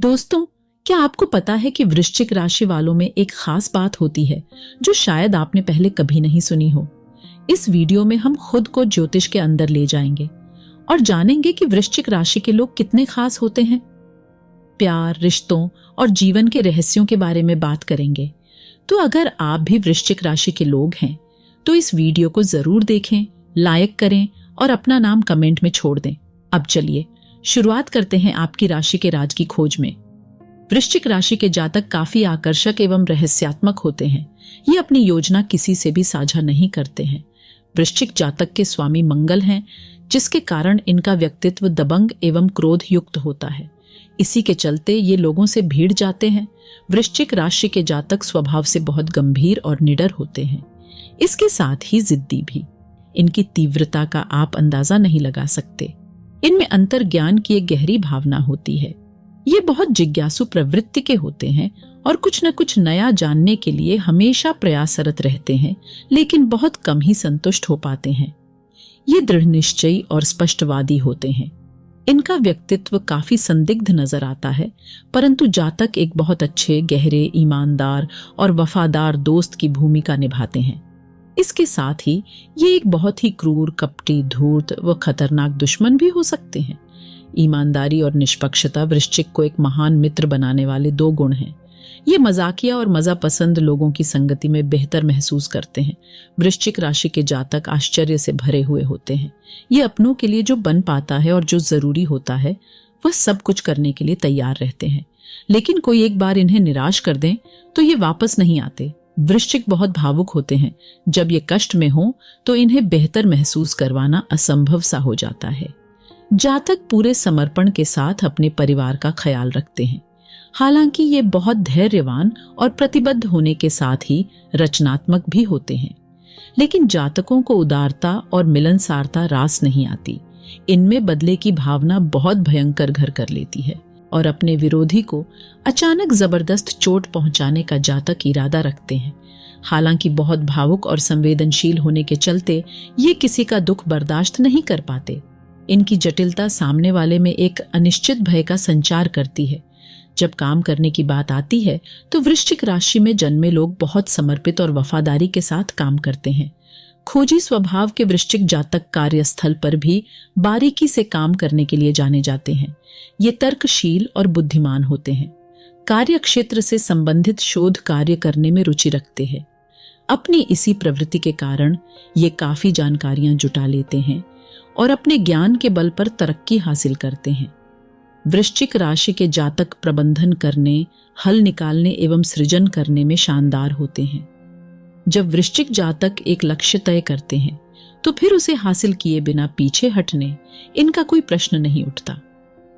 दोस्तों, क्या आपको पता है कि वृश्चिक राशि वालों में एक खास बात होती है जो शायद आपने पहले कभी नहीं सुनी हो। इस वीडियो में हम खुद को ज्योतिष के अंदर ले जाएंगे और जानेंगे कि वृश्चिक राशि के लोग कितने खास होते हैं। प्यार, रिश्तों और जीवन के रहस्यों के बारे में बात करेंगे। तो अगर आप भी वृश्चिक राशि के लोग हैं तो इस वीडियो को जरूर देखें, लाइक करें और अपना नाम कमेंट में छोड़ दें। अब चलिए शुरुआत करते हैं आपकी राशि के राज की खोज में। वृश्चिक राशि के जातक काफी आकर्षक एवं रहस्यात्मक होते हैं। ये अपनी योजना किसी से भी साझा नहीं करते हैं। वृश्चिक जातक के स्वामी मंगल हैं, जिसके कारण इनका व्यक्तित्व दबंग एवं क्रोध युक्त होता है। इसी के चलते ये लोगों से भीड़ जाते हैं। वृश्चिक राशि के जातक स्वभाव से बहुत गंभीर और निडर होते हैं, इसके साथ ही जिद्दी भी। इनकी तीव्रता का आप अंदाजा नहीं लगा सकते। इनमें अंतर ज्ञान की एक गहरी भावना होती है। ये बहुत जिज्ञासु प्रवृत्ति के होते हैं और कुछ न कुछ नया जानने के लिए हमेशा प्रयासरत रहते हैं, लेकिन बहुत कम ही संतुष्ट हो पाते हैं। ये दृढ़ निश्चयी और स्पष्टवादी होते हैं। इनका व्यक्तित्व काफी संदिग्ध नजर आता है, परंतु जातक एक बहुत अच्छे, गहरे, ईमानदार और वफादार दोस्त की भूमिका निभाते हैं। इसके साथ ही ये एक बहुत ही क्रूर, कपटी, धूर्त व खतरनाक दुश्मन भी हो सकते हैं। ईमानदारी और निष्पक्षता वृश्चिक को एक महान मित्र बनाने वाले दो गुण हैं। ये मजाकिया और मजा पसंद लोगों की संगति में बेहतर महसूस करते हैं। वृश्चिक राशि के जातक आश्चर्य से भरे हुए होते हैं। ये अपनों के लिए जो बन पाता है और जो जरूरी होता है वह सब कुछ करने के लिए तैयार रहते हैं, लेकिन कोई एक बार इन्हें निराश कर दें तो ये वापस नहीं आते। वृश्चिक बहुत भावुक होते हैं। जब ये कष्ट में हो तो इन्हें बेहतर महसूस करवाना असंभव सा हो जाता है। जातक पूरे समर्पण के साथ अपने परिवार का ख्याल रखते हैं। हालांकि ये बहुत धैर्यवान और प्रतिबद्ध होने के साथ ही रचनात्मक भी होते हैं, लेकिन जातकों को उदारता और मिलनसारता रास नहीं आती। इनमें बदले की भावना बहुत भयंकर घर कर लेती है और अपने विरोधी को अचानक जबरदस्त चोट पहुंचाने का जातक इरादा रखते हैं। हालांकि बहुत भावुक और संवेदनशील होने के चलते ये किसी का दुख बर्दाश्त नहीं कर पाते। इनकी जटिलता सामने वाले में एक अनिश्चित भय का संचार करती है। जब काम करने की बात आती है तो वृश्चिक राशि में जन्मे लोग बहुत समर्पित और वफादारी के साथ काम करते हैं। खोजी स्वभाव के वृश्चिक जातक कार्यस्थल पर भी बारीकी से काम करने के लिए जाने जाते हैं। ये तर्कशील और बुद्धिमान होते हैं। कार्य क्षेत्र से संबंधित शोध कार्य करने में रुचि रखते हैं। अपनी इसी प्रवृत्ति के कारण ये काफी जानकारियां जुटा लेते हैं और अपने ज्ञान के बल पर तरक्की हासिल करते हैं। वृश्चिक राशि के जातक प्रबंधन करने, हल निकालने एवं सृजन करने में शानदार होते हैं। जब वृश्चिक जातक एक लक्ष्य तय करते हैं तो फिर उसे हासिल किए बिना पीछे हटने इनका कोई प्रश्न नहीं उठता।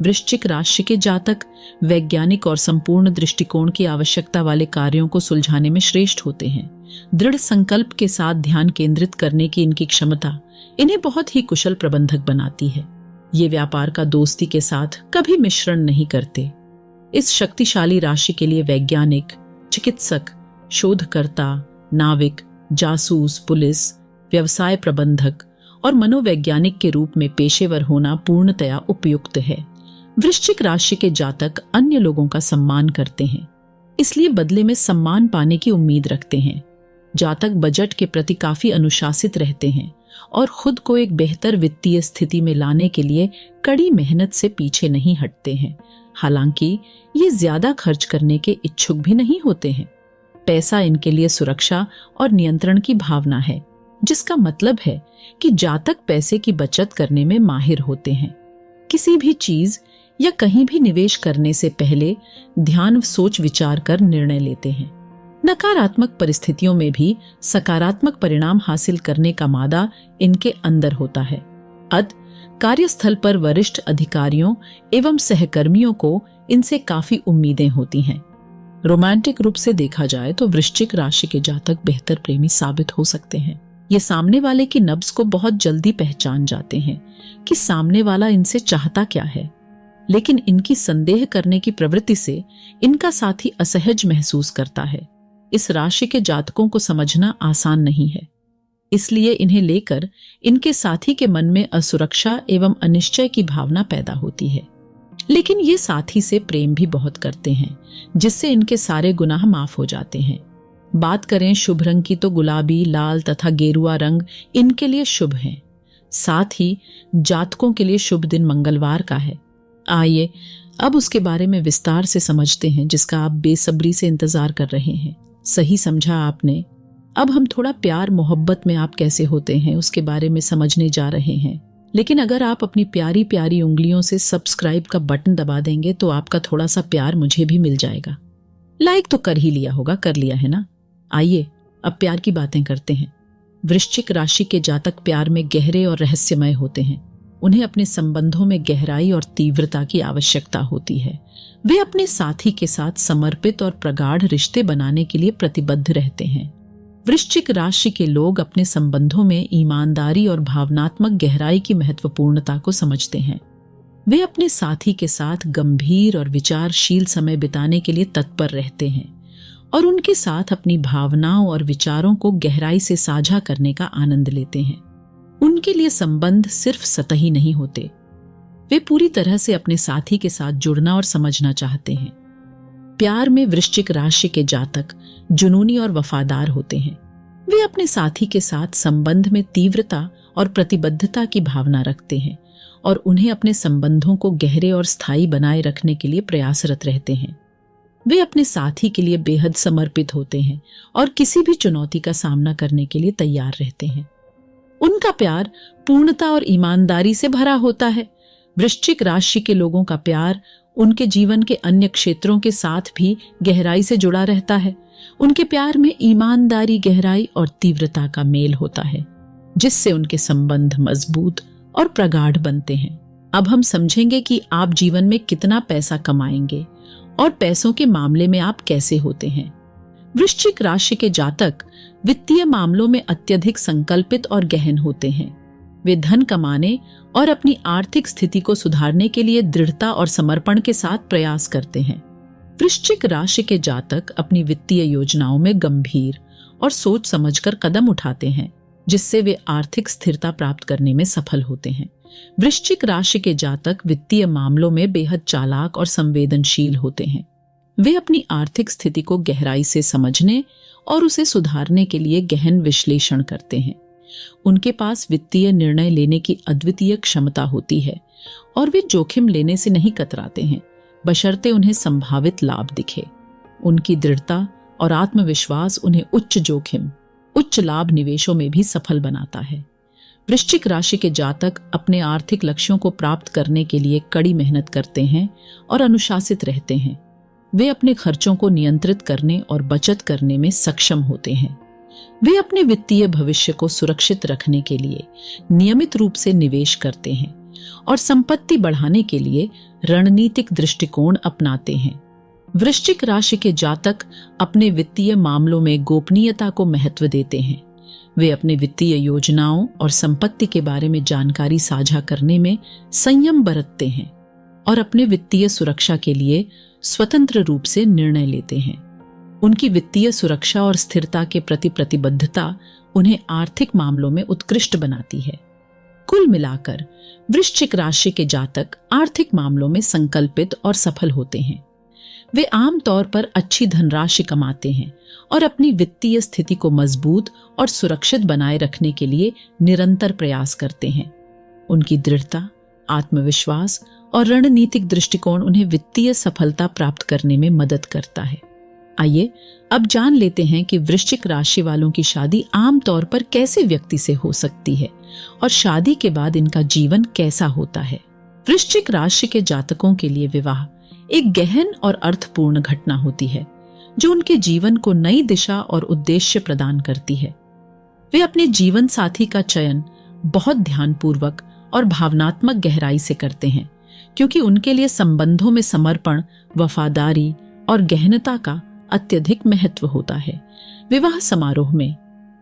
वृश्चिक राशि के जातक वैज्ञानिक और संपूर्ण दृष्टिकोण की आवश्यकता वाले कार्यों को सुलझाने में श्रेष्ठ होते हैं। दृढ़ संकल्प के साथ ध्यान केंद्रित करने की इनकी क्षमता इन्हें बहुत ही कुशल प्रबंधक बनाती है। ये व्यापार का दोस्ती के साथ कभी मिश्रण नहीं करते। इस शक्तिशाली राशि के लिए वैज्ञानिक, चिकित्सक, शोधकर्ता, नाविक, जासूस, पुलिस, व्यवसाय प्रबंधक और मनोवैज्ञानिक के रूप में पेशेवर होना पूर्णतया उपयुक्त है। वृश्चिक राशि के जातक अन्य लोगों का सम्मान करते हैं, इसलिए बदले में सम्मान पाने की उम्मीद रखते हैं। जातक बजट के प्रति काफी अनुशासित रहते हैं और खुद को एक बेहतर वित्तीय स्थिति में लाने के लिए कड़ी मेहनत से पीछे नहीं हटते हैं। हालांकि ये ज्यादा खर्च करने के इच्छुक भी नहीं होते हैं। पैसा इनके लिए सुरक्षा और नियंत्रण की भावना है, जिसका मतलब है कि जातक पैसे की बचत करने में माहिर होते हैं। किसी भी चीज या कहीं भी निवेश करने से पहले ध्यान, सोच विचार कर निर्णय लेते हैं। नकारात्मक परिस्थितियों में भी सकारात्मक परिणाम हासिल करने का मादा इनके अंदर होता है। कार्यस्थल पर वरिष्ठ अधिकारियों एवं सहकर्मियों को इनसे काफी उम्मीदें होती हैं। रोमांटिक रूप से देखा जाए तो वृश्चिक राशि के जातक बेहतर प्रेमी साबित हो सकते हैं। ये सामने वाले की नब्ज को बहुत जल्दी पहचान जाते हैं कि सामने वाला इनसे चाहता क्या है, लेकिन इनकी संदेह करने की प्रवृत्ति से इनका साथी असहज महसूस करता है। इस राशि के जातकों को समझना आसान नहीं है, इसलिए इन्हें लेकर इनके साथी के मन में असुरक्षा एवं अनिश्चय की भावना पैदा होती है। लेकिन ये साथी से प्रेम भी बहुत करते हैं, जिससे इनके सारे गुनाह माफ हो जाते हैं। बात करें शुभ रंग की तो गुलाबी, लाल तथा गेरुआ रंग इनके लिए शुभ हैं। साथ ही जातकों के लिए शुभ दिन मंगलवार का है। आइए अब उसके बारे में विस्तार से समझते हैं, जिसका आप बेसब्री से इंतजार कर रहे हैं। सही समझा आपने। अब हम थोड़ा प्यार मोहब्बत में आप कैसे होते हैं उसके बारे में समझने जा रहे हैं। लेकिन अगर आप अपनी प्यारी प्यारी उंगलियों से सब्सक्राइब का बटन दबा देंगे तो आपका थोड़ा सा प्यार मुझे भी मिल जाएगा। लाइक तो कर ही लिया होगा, कर लिया है ना। आइए अब प्यार की बातें करते हैं। वृश्चिक राशि के जातक प्यार में गहरे और रहस्यमय होते हैं। उन्हें अपने संबंधों में गहराई और तीव्रता की आवश्यकता होती है। वे अपने साथी के साथ समर्पित और प्रगाढ़ रिश्ते बनाने के लिए प्रतिबद्ध रहते हैं। वृश्चिक राशि के लोग अपने संबंधों में ईमानदारी और भावनात्मक गहराई की महत्वपूर्णता को समझते हैं। वे अपने साथी के साथ गंभीर और विचारशील समय बिताने के लिए तत्पर रहते हैं और उनके साथ अपनी भावनाओं और विचारों को गहराई से साझा करने का आनंद लेते हैं। उनके लिए संबंध सिर्फ सतही नहीं होते, वे पूरी तरह से अपने साथी के साथ जुड़ना और समझना चाहते हैं। प्यार में वृश्चिक राशि के जातक जुनूनी और वफादार होते हैं। वे अपने साथी के साथ संबंध में तीव्रता और प्रतिबद्धता की भावना रखते हैं और उन्हें अपने संबंधों को गहरे और स्थायी बनाए रखने के लिए प्रयासरत रहते हैं। वे अपने साथी के लिए बेहद समर्पित होते हैं और किसी भी चुनौती का सामना करने के लिए तैयार रहते हैं। उनका प्यार पूर्णता और ईमानदारी से भरा होता है। वृश्चिक राशि के लोगों का प्यार उनके जीवन के अन्य क्षेत्रों के साथ भी गहराई से जुड़ा रहता है। उनके प्यार में ईमानदारी, गहराई और तीव्रता का मेल होता है, जिससे उनके संबंध मजबूत और प्रगाढ़ बनते हैं। अब हम समझेंगे कि आप जीवन में कितना पैसा कमाएंगे और पैसों के मामले में आप कैसे होते हैं। वृश्चिक राशि के जातक वित्तीय मामलों में अत्यधिक संकल्पित और गहन होते हैं। वे धन कमाने और अपनी आर्थिक स्थिति को सुधारने के लिए दृढ़ता और समर्पण के साथ प्रयास करते हैं। वृश्चिक राशि के जातक अपनी वित्तीय योजनाओं में गंभीर और सोच समझकर कदम उठाते हैं, जिससे वे आर्थिक स्थिरता प्राप्त करने में सफल होते हैं। वृश्चिक राशि के जातक वित्तीय मामलों में बेहद चालाक और संवेदनशील होते हैं। वे अपनी आर्थिक स्थिति को गहराई से समझने और उसे सुधारने के लिए गहन विश्लेषण करते हैं। उनके पास वित्तीय निर्णय लेने की अद्वितीय क्षमता होती है और वे जोखिम लेने से नहीं कतराते हैं, बशर्ते उन्हें संभावित लाभ दिखे। उनकी दृढ़ता और आत्मविश्वास उन्हें उच्च जोखिम, उच्च लाभ निवेशों में भी सफल बनाता है। वृश्चिक राशि के जातक अपने आर्थिक लक्ष्यों को प्राप्त करने के लिए कड़ी मेहनत करते हैं और अनुशासित रहते हैं। वे अपने खर्चों को नियंत्रित करने और बचत करने में सक्षम होते हैं। वे अपने वित्तीय भविष्य को सुरक्षित रखने के लिए नियमित रूप से निवेश करते हैं और संपत्ति बढ़ाने के लिए रणनीतिक दृष्टिकोण अपनाते हैं। वृश्चिक राशि के जातक अपने वित्तीय मामलों में गोपनीयता को महत्व देते हैं। वे अपने वित्तीय योजनाओं और संपत्ति के बारे में जानकारी साझा करने में संयम बरतते हैं और अपने वित्तीय सुरक्षा के लिए स्वतंत्र रूप से निर्णय लेते हैं। उनकी वित्तीय सुरक्षा और स्थिरता के प्रति प्रतिबद्धता उन्हें आर्थिक मामलों में उत्कृष्ट बनाती है। कुल मिलाकर वृश्चिक राशि के जातक आर्थिक मामलों में संकल्पित और सफल होते हैं। वे आमतौर पर अच्छी धनराशि कमाते हैं और अपनी वित्तीय स्थिति को मजबूत और सुरक्षित बनाए रखने के लिए निरंतर प्रयास करते हैं। उनकी दृढ़ता, आत्मविश्वास और रणनीतिक दृष्टिकोण उन्हें वित्तीय सफलता प्राप्त करने में मदद करता है। आइए अब जान लेते हैं कि वृश्चिक राशि वालों की शादी आमतौर पर कैसे व्यक्ति से हो सकती है और शादी के बाद इनका जीवन कैसा होता है। वृश्चिक राशि के जातकों के लिए विवाह एक गहन और अर्थपूर्ण घटना होती है, जो उनके जीवन को नई दिशा और उद्देश्य प्रदान करती है। वे अपने जीवन साथी का चयन बहुत ध्यानपूर्वक और भावनात्मक गहराई से करते हैं, क्योंकि उनके लिए संबंधों में समर्पण, वफादारी और गहनता का अत्यधिक महत्व होता है। विवाह समारोह में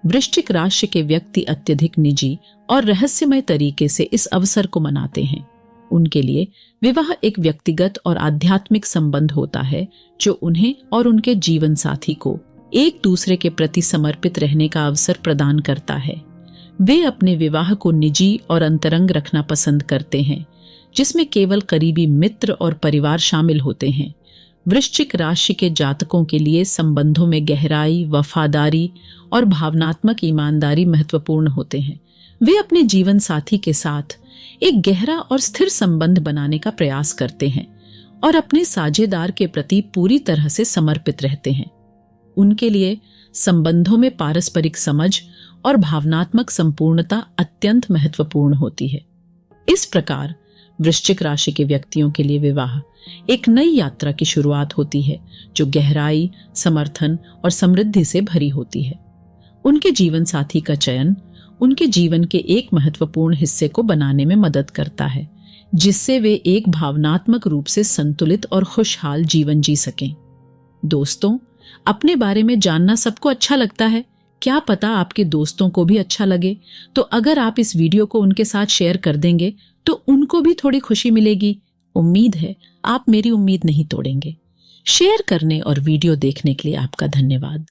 वृश्चिक राशि के व्यक्ति अत्यधिक निजी और रहस्यमय तरीके से इस अवसर को मनाते हैं। उनके लिए विवाह एक व्यक्तिगत और आध्यात्मिक संबंध होता है, जो उन्हें और उनके जीवन साथी को एक दूसरे के प्रति समर्पित रहने का अवसर प्रदान करता है। वे अपने विवाह को निजी और अंतरंग रखना पसंद करते हैं, जिसमें केवल करीबी मित्र और परिवार शामिल होते हैं। वृश्चिक राशि के जातकों के लिए संबंधों में गहराई, वफादारी और भावनात्मक ईमानदारी महत्वपूर्ण होते हैं। वे अपने जीवन साथी के साथ एक गहरा और स्थिर संबंध बनाने का प्रयास करते हैं और अपने साझेदार के प्रति पूरी तरह से समर्पित रहते हैं। उनके लिए संबंधों में पारस्परिक समझ और भावनात्मक संपूर्णता अत्यंत महत्वपूर्ण होती है। इस प्रकार वृश्चिक राशि के व्यक्तियों के लिए विवाह एक नई यात्रा की शुरुआत होती है, जो गहराई, समर्थन और समृद्धि से भरी होती है। उनके जीवन साथी का चयन उनके जीवन के एक महत्वपूर्ण हिस्से को बनाने में मदद करता है, जिससे वे एक भावनात्मक रूप से संतुलित और खुशहाल जीवन जी सकें। दोस्तों, अपने बारे में जानना सबको अच्छा लगता है। क्या पता आपके दोस्तों को भी अच्छा लगे। तो अगर आप इस वीडियो को उनके साथ शेयर कर देंगे तो उनको भी थोड़ी खुशी मिलेगी। उम्मीद है आप मेरी उम्मीद नहीं तोड़ेंगे। शेयर करने और वीडियो देखने के लिए आपका धन्यवाद।